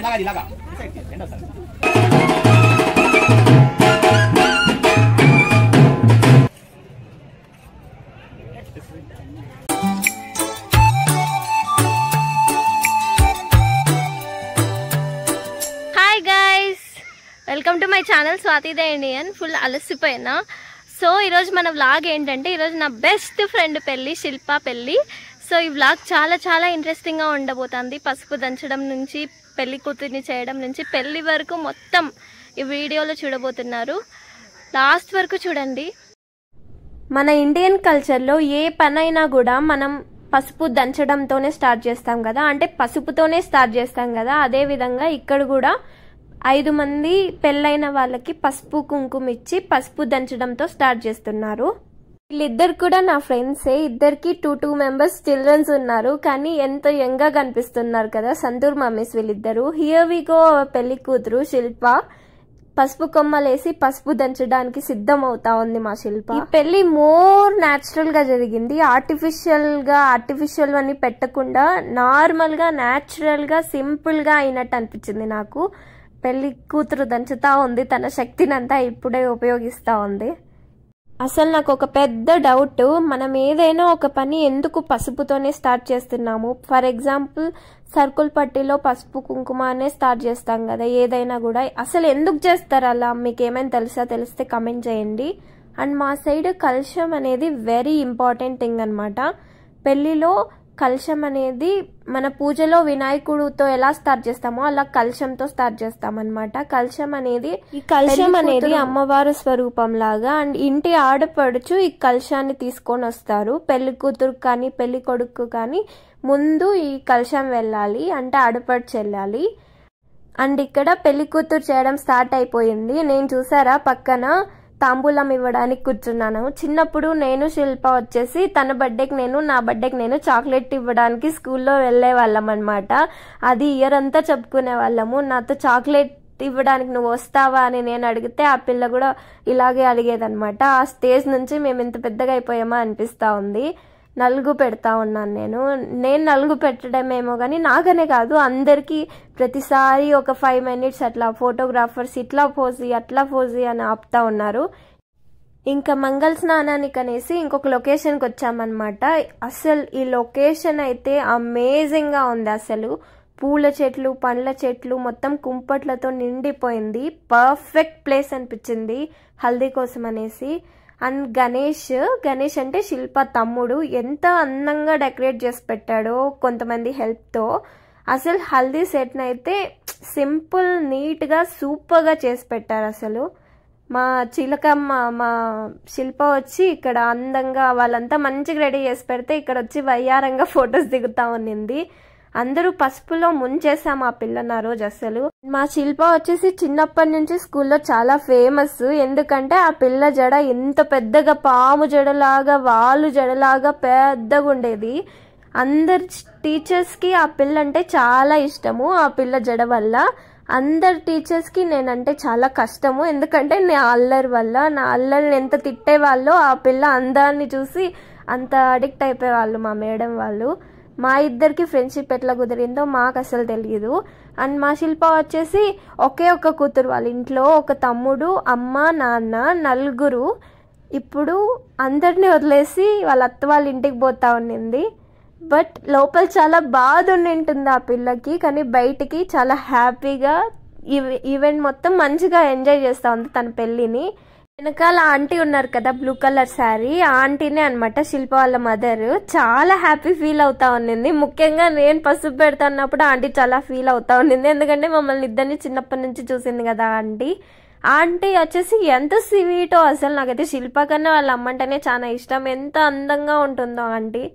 Hi guys, welcome to my channel Swathi the Indian. Full అలసిపోయినా. సో ఈరోజు మన వ్లాగ్ ఏంటంటే, ఈరోజు నా బెస్ట్ ఫ్రెండ్ పెళ్ళి, శిల్ప పెళ్ళి. సో ఈ వ్లాగ్ చాలా చాలా ఇంట్రెస్టింగ్గా ఉండబోతుంది. పసుపు దంచడం నుంచి, పెళ్లి కూతుర్ని చేయడం నుంచి, పెళ్ళి వరకు మొత్తం ఈ వీడియోలో చూడబోతున్నారు. లాస్ట్ వరకు చూడండి. మన ఇండియన్ కల్చర్లో ఏ పనైనా కూడా మనం పసుపు దంచడంతోనే స్టార్ట్ చేస్తాం కదా, అంటే పసుపుతోనే స్టార్ట్ చేస్తాం కదా. అదేవిధంగా ఇక్కడ కూడా 5 మంది పెళ్ళైన వాళ్ళకి పసుపు కుంకుమ ఇచ్చి పసుపు దంచడంతో స్టార్ట్ చేస్తున్నారు. వీళ్ళిద్దరు కూడా నా ఫ్రెండ్సే. ఇద్దరికి 2 మెంబర్స్ చిల్డ్రన్స్ ఉన్నారు, కానీ ఎంతో యంగ్గా కనిపిస్తున్నారు కదా, సంతూర్ మమ్మీస్ వీళ్ళిద్దరు. Here we go. పెళ్లి కూతురు శిల్ప పసుపు కొమ్మలేసి పసుపు దంచడానికి సిద్ధం అవుతా ఉంది మా శిల్ప. ఈ పెళ్లి మోర్ న్యాచురల్ గా జరిగింది. ఆర్టిఫిషియల్ అని పెట్టకుండా నార్మల్ గా, న్యాచురల్ గా, సింపుల్ గా అయినట్టు అనిపించింది నాకు. పెళ్లి కూతురు దంచుతా ఉంది, తన శక్తిని అంతా ఇప్పుడే ఉపయోగిస్తా ఉంది. అసలు నాకు ఒక పెద్ద డౌట్, మనం ఏదైనా ఒక పని ఎందుకు పసుపుతోనే స్టార్ట్ చేస్తున్నాము? ఫర్ ఎగ్జాంపుల్ సర్కుల్ పట్టీలో పసుపు కుంకుమ అనే స్టార్ట్ చేస్తాం కదా ఏదైనా కూడా. అసలు ఎందుకు చేస్తారు అలా? మీకు ఏమైనా తెలిస్తే కమెంట్ చేయండి. అండ్ మా సైడ్ కలశం అనేది వెరీ ఇంపార్టెంట్ థింగ్ అనమాట. పెళ్లిలో కలశం అనేది మన పూజలో వినాయకుడితో ఎలా స్టార్ట్ చేస్తామో అలా కలశంతో స్టార్ట్ చేస్తామన్నమాట. కలశం అనేది అమ్మవారు స్వరూపం లాగా. అండ్ ఇంటి ఆడపడుచు ఈ కలశాన్ని తీసుకొని వస్తారు. పెళ్లి కూతురు కానీ పెళ్లి కొడుకు కానీ ముందు ఈ కలశం వెళ్ళాలి, అంటే ఆడపడుచు వెళ్ళాలి. అండ్ ఇక్కడ పెళ్లి కూతురు చేయడం స్టార్ట్ అయిపోయింది. నేను చూసారా పక్కన తాంబూలం ఇవ్వడానికి కూర్చున్నాను. చిన్నప్పుడు నేను శిల్ప వచ్చేసి తన బర్త్డేకి నేను, నా బర్త్డేకి నేను చాక్లెట్ ఇవ్వడానికి స్కూల్లో వెళ్లే వాళ్ళం అనమాట. అది ఇయర్ అంతా చెప్పుకునే వాళ్ళము. నాతో చాక్లెట్ ఇవ్వడానికి నువ్వు వస్తావా అని నేను అడిగితే ఆ పిల్ల కూడా ఇలాగే అడిగేదనమాట. ఆ స్టేజ్ నుంచి మేము ఇంత పెద్దగా అయిపోయామా అనిపిస్తా ఉంది. నలుగు పెడతా ఉన్నాను నేను నలుగు పెట్టడమేమో కానీ నాకనే కాదు, అందరికీ ప్రతిసారి ఒక 5 minutes అట్లా ఫోటోగ్రాఫర్స్ ఇట్లా పోసి అట్లా పోసి అని ఆపుతా ఉన్నారు. ఇంకా మంగళ స్నానానికి అనేసి ఇంకొక లొకేషన్కి వచ్చామన్నమాట. అసలు ఈ లొకేషన్ అయితే అమేజింగ్గా ఉంది. అసలు పూల చెట్లు, పండ్ల చెట్లు, మొత్తం కుంపట్లతో నిండిపోయింది. పర్ఫెక్ట్ ప్లేస్ అనిపించింది హల్దీ కోసం అనేసి. అండ్ గణేష్ అంటే శిల్ప తమ్ముడు ఎంత అందంగా డెకరేట్ చేసి పెట్టాడో కొంతమంది హెల్ప్తో. అసలు హల్దీ సెట్ని అయితే సింపుల్, నీట్గా, సూపర్గా చేసి పెట్టారు. అసలు మా చిలకమ్మ, మా శిల్ప వచ్చి ఇక్కడ అందంగా వాళ్ళంతా మంచిగా రెడీ చేసి పెడితే ఇక్కడ వచ్చి వయ్యారంగా ఫొటోస్ దిగుతా ఉన్నింది. అందరూ పసుపులో ముంచేసాం ఆ పిల్లని ఆ రోజు. అసలు మా శిల్ప వచ్చేసి చిన్నప్పటి నుంచి స్కూల్లో చాలా ఫేమస్. ఎందుకంటే ఆ పిల్ల జడ ఎంత పెద్దగా, పాము జడలాగా, వాలు జడలాగా పెద్దగా ఉండేది. అందరి టీచర్స్కి ఆ పిల్ల అంటే చాలా ఇష్టము. ఆ పిల్ల జడ వల్ల అందరి టీచర్స్కి నేనంటే చాలా కష్టము. ఎందుకంటే నా అల్లరి వల్ల, నా అల్లరిని ఎంత తిట్టేవాళ్ళో ఆ పిల్ల అందాన్ని చూసి అంత అడిక్ట్ అయిపోయేవాళ్ళు మా మేడం వాళ్ళు. మా ఇద్దరికి ఫ్రెండ్షిప్ ఎట్లా కుదిరిందో మాకు అసలు తెలియదు. అండ్ మా శిల్ప వచ్చేసి ఒకే ఒక కూతురు, వాళ్ళ ఇంట్లో ఒక తమ్ముడు, అమ్మ, నాన్న, నలుగురు. ఇప్పుడు అందరినీ వదిలేసి వాళ్ళ అత్త వాళ్ళ ఇంటికి పోతా ఉన్నింది. బట్ లోపల చాలా బాధ ఉండింటుంది ఆ పిల్లకి, కానీ బయటికి చాలా హ్యాపీగా ఈవెంట్ మొత్తం మంచిగా ఎంజాయ్ చేస్తూ ఉంది తన పెళ్ళిని. వెనకాల ఆంటీ ఉన్నారు కదా, బ్లూ కలర్ శారీ, ఆ ఆంటీనే అనమాట శిల్ప వాళ్ళ మదర్. చాలా హ్యాపీ ఫీల్ అవుతా ఉన్నింది. ముఖ్యంగా నేను పసుపు పెడుతున్నప్పుడు ఆంటీ చాలా ఫీల్ అవుతా ఉన్నింది. ఎందుకంటే మమ్మల్ని ఇద్దరిని చిన్నప్పటి నుంచి చూసింది కదా ఆంటీ వచ్చేసి ఎంత స్వీటో. అసలు నాకైతే శిల్ప కన్నా వాళ్ళ అమ్మంటేనే చాలా ఇష్టం. ఎంత అందంగా ఉంటుందో aunty.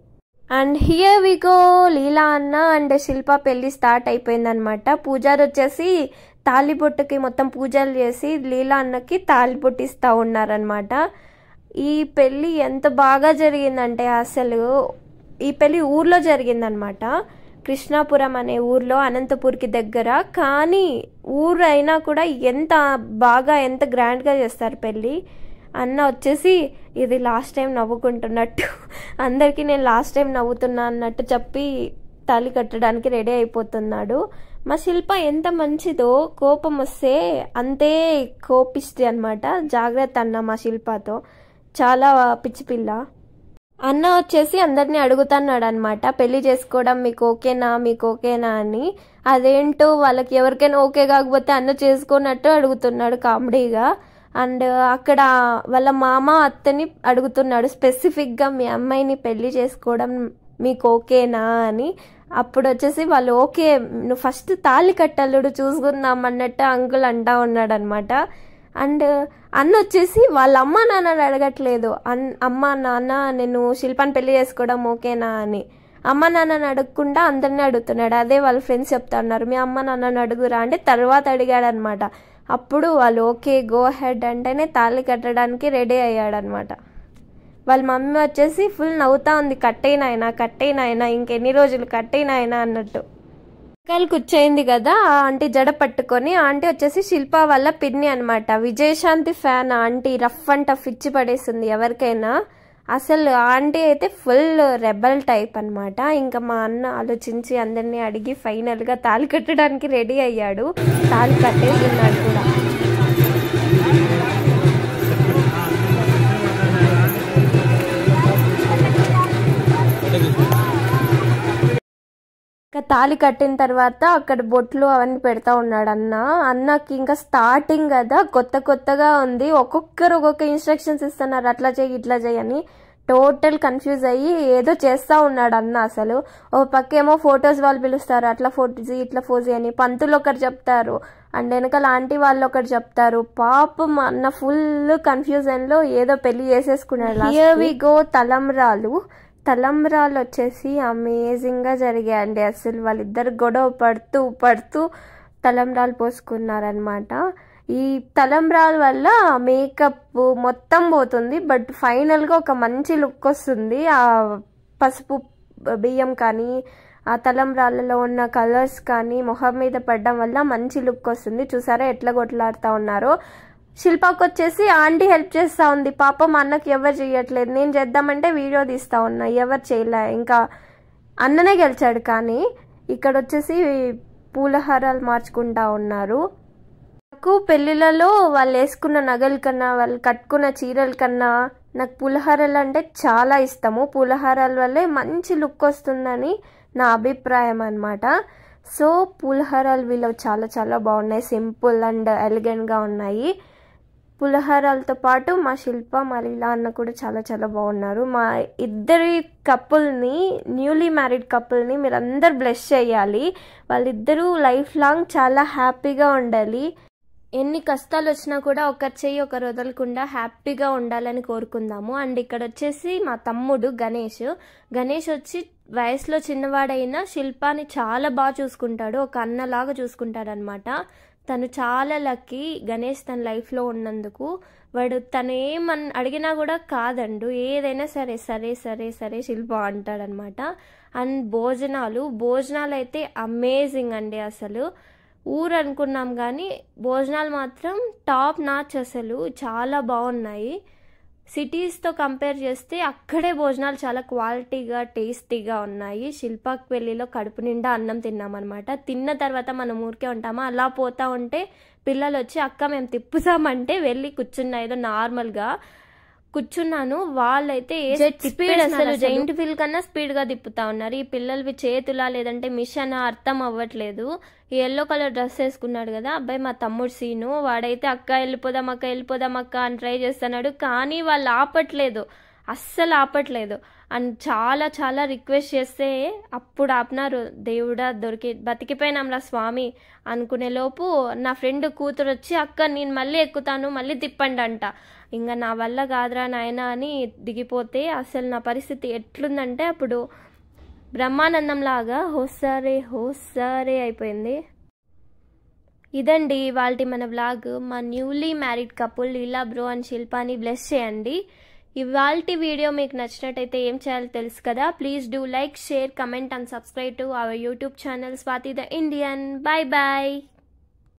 And here we go. Leela అన్న అండ్ శిల్ప పెళ్లి స్టార్ట్ అయిపోయిందనమాట. పూజారి వచ్చేసి తాళిబొట్టుకి మొత్తం పూజలు చేసి లీలా అన్నకి తాళిబొట్టు ఇస్తూ ఉన్నారనమాట. ఈ పెళ్ళి ఎంత బాగా జరిగిందంటే, అసలు ఈ పెళ్ళి ఊర్లో జరిగిందనమాట. కృష్ణాపురం అనే ఊర్లో, అనంతపూర్కి దగ్గర. కానీ ఊరు అయినా కూడా ఎంత బాగా, ఎంత గ్రాండ్గా చేస్తారు పెళ్ళి. అన్న వచ్చేసి ఇది లాస్ట్ టైం నవ్వుకుంటున్నట్టు, అందరికీ నేను లాస్ట్ టైం నవ్వుతున్నా అన్నట్టు చెప్పి తాళి కట్టడానికి రెడీ అయిపోతున్నాడు. మా శిల్ప ఎంత మంచిదో, కోపం వస్తే అంతే కోపిస్తుంది అనమాట. జాగ్రత్త అన్న మా శిల్పతో, చాలా పిచ్చి పిల్ల. అన్న వచ్చేసి అందరినీ అడుగుతున్నాడు అనమాట, పెళ్లి చేసుకోవడం మీకు ఓకేనా అని. అదేంటో వాళ్ళకి ఎవరికైనా ఓకే కాకపోతే అన్న చేసుకున్నట్టు అడుగుతున్నాడు కామెడీగా. అండ్ అక్కడ వాళ్ళ మామ అత్తని అడుగుతున్నాడు స్పెసిఫిక్గా, మీ అమ్మాయిని పెళ్లి చేసుకోవడం మీకు ఓకేనా అని. అప్పుడు వచ్చేసి వాళ్ళు ఓకే, నువ్వు ఫస్ట్ తాళి కట్టల్లుడు చూసుకుందాం అన్నట్టు అంకుల్ అంటా ఉన్నాడు అనమాట. అండ్ అన్న వచ్చేసి వాళ్ళ అమ్మ నాన్నని అడగట్లేదు, అమ్మ నాన్న నేను శిల్పాన్ని పెళ్లి చేసుకోవడం ఓకేనా అని. అమ్మ నాన్నని అడగకుండా అందరినీ అడుగుతున్నాడు. అదే వాళ్ళ ఫ్రెండ్స్ చెప్తా ఉన్నారు, మీ అమ్మ నాన్నని అడుగురా అంటే తర్వాత అడిగాడు అనమాట. అప్పుడు వాళ్ళు ఓకే గో హెడ్ అంటేనే తాళి కట్టడానికి రెడీ అయ్యాడనమాట. వాళ్ళ మమ్మీ వచ్చేసి ఫుల్ నవ్వుతా ఉంది, కట్టేనాయనా ఇంకెన్ని రోజులు కట్టేనాయనా అన్నట్టు. కాలు కూర్చోయింది కదా ఆ ఆంటీ జడ పట్టుకొని. ఆంటీ వచ్చేసి శిల్ప వాళ్ళ పిన్ని అనమాట. Vijayashanti fan aunty, rough and tough ఇచ్చి పడేస్తుంది ఎవరికైనా. అసలు ఆంటీ అయితే ఫుల్ రెబల్ టైప్ అనమాట. ఇంకా మా అన్న ఆలోచించి అందరినీ అడిగి ఫైనల్గా తాళి కట్టడానికి రెడీ అయ్యాడు. తాళి కట్టేస్తున్నాడు కూడా. ఇంకా తాళి కట్టిన తర్వాత అక్కడ బొట్లు అవన్నీ పెడతా ఉన్నాడు అన్నకి. ఇంకా స్టార్టింగ్ కదా, కొత్తగా ఉంది. ఒక్కొక్కరు ఒక్కొక్క ఇన్స్ట్రక్షన్స్ ఇస్తున్నారు, అట్లా చేయి ఇట్లా చేయి అని. టోటల్ కన్ఫ్యూజ్ అయ్యి ఏదో చేస్తా ఉన్నాడు అన్న. అసలు ఓ పక్కేమో ఫొటోస్ వాళ్ళు పిలుస్తారు, అట్లా ఫోటోజీ ఇట్లా ఫోజీ అని. పంతులు ఒకటి చెప్తారు అండ్ వెనకాల ఆంటీ వాళ్ళు ఒకటి చెప్తారు. పాపం అన్న ఫుల్ కన్ఫ్యూజన్ లో ఏదో పెళ్లి చేసేసుకున్నాడు. హియర్ వి గో తలంబ్రాలు వచ్చేసి అమేజింగ్ గా జరిగాయండి. అసలు వాళ్ళిద్దరు గొడవ పడుతూ తలంబ్రాలు పోసుకున్నారనమాట. ఈ తలంబ్రాల వల్ల మేకప్ మొత్తం పోతుంది, బట్ ఫైనల్ గా ఒక మంచి లుక్ వస్తుంది. ఆ పసుపు బియ్యం కానీ ఆ తలంబ్రాలలో ఉన్న కలర్స్ కానీ మొహం మీద పడడం వల్ల మంచి లుక్ వస్తుంది. చూసారా ఎట్లా కొట్లాడుతూ ఉన్నారో. శిల్పకు వచ్చేసి ఆంటీ హెల్ప్ చేస్తా ఉంది. పాపం అన్నకి ఎవరు చేయట్లేదు. నేను చేద్దామంటే వీడియో తీస్తా ఉన్నా, ఎవరు చేయలే. ఇంకా అన్ననే గెలిచాడు. కానీ ఇక్కడ వచ్చేసి పూలహారాలు మార్చుకుంటా ఉన్నారు. నాకు పెళ్లిళ్ళలో వాళ్ళు వేసుకున్న నగల కన్నా వాళ్ళు కట్టుకున్న చీరల కన్నా నాకు పూలహారాలు అంటే చాలా ఇష్టము. పూలహారాల వల్లే మంచి లుక్ వస్తుందని నా అభిప్రాయం అనమాట. సో పూలహారాలు వీళ్ళు చాలా చాలా బాగున్నాయి, సింపుల్ అండ్ ఎలిగెంట్గా ఉన్నాయి. పులహారాలతో పాటు మా శిల్ప మలీలా అన్న కూడా చాలా చాలా బాగున్నారు. మా ఇద్దరి కపుల్ని, న్యూలీ మ్యారీడ్ కపుల్ని మీరు అందరు బ్లెస్ చేయాలి. వాళ్ళిద్దరూ లైఫ్ లాంగ్ చాలా హ్యాపీగా ఉండాలి. ఎన్ని కష్టాలు వచ్చినా కూడా ఒకరి చెయ్యి ఒకరు వదలకుండా హ్యాపీగా ఉండాలని కోరుకుందాము. అండ్ ఇక్కడ వచ్చేసి మా తమ్ముడు గణేష్ వచ్చి వయసులో చిన్నవాడైనా శిల్పాని చాలా బాగా చూసుకుంటాడు, ఒక అన్నలాగా చూసుకుంటాడు అనమాట. తను చాలా లక్కీ గణేష్ తన లైఫ్లో ఉన్నందుకు. వాడు తను అడిగినా కూడా కాదండు, ఏదైనా సరే సరే సరే సరే శిల్ప అంటాడనమాట. అండ్ భోజనాలు అయితే అమేజింగ్ అండి. అసలు ఊరు అనుకున్నాం కానీ భోజనాలు మాత్రం టాప్ నాచ్, అసలు చాలా బాగున్నాయి. సిటీస్తో కంపేర్ చేస్తే అక్కడే భోజనాలు చాలా క్వాలిటీగా టేస్టీగా ఉన్నాయి. శిల్పాకి పెళ్లిలో కడుపు నిండా అన్నం తిన్నామన్నమాట. తిన్న తర్వాత మనం ఊరికే ఉంటామా, అలా పోతా ఉంటే పిల్లలు వచ్చి అక్క మేము తిప్పుతామంటే వెళ్ళి కూర్చున్నా, ఏదో నార్మల్గా కూర్చున్నాను. వాళ్ళైతే స్పీడ్, అసలు జైంట్ వీల్ కన్నా స్పీడ్గా తిప్పుతా ఉన్నారు. ఈ పిల్లలవి చేతులా లేదంటే మిషన్ అర్థం అవ్వట్లేదు. ఈ ఎల్లో కలర్ డ్రెస్ వేసుకున్నాడు కదా అబ్బాయి, మా తమ్ముడు సీను, వాడైతే అక్క వెళ్ళిపోదాం అక్క అని ట్రై చేస్తున్నాడు. కానీ వాళ్ళు అస్సలు ఆపట్లేదు. అండ్ చాలా చాలా రిక్వెస్ట్ చేస్తే అప్పుడు ఆపినారు. దేవుడా బతికిపోయినాంరా స్వామి అనుకునే లోపు నా ఫ్రెండ్ కూతురు వచ్చి అక్క నేను మళ్ళీ ఎక్కుతాను మళ్ళీ తిప్పండి అంట. ఇంకా నా వల్ల కాదురా నాయనా అని దిగిపోతే అసలు నా పరిస్థితి ఎట్లుందంటే అప్పుడు బ్రహ్మానందం లాగా హోసారే అయిపోయింది. ఇదండి ఇవాల్టి మన వ్లాగ్. మా newly married couple Leela bro and శిల్పాని బ్లెస్ చేయండి. ఇవాల్టి వీడియో మీకు నచ్చినట్టయితే ఏం చేయాలో తెలుసు కదా. Please do like, share, comment and subscribe to our YouTube channel Swathi the Indian. Bye bye.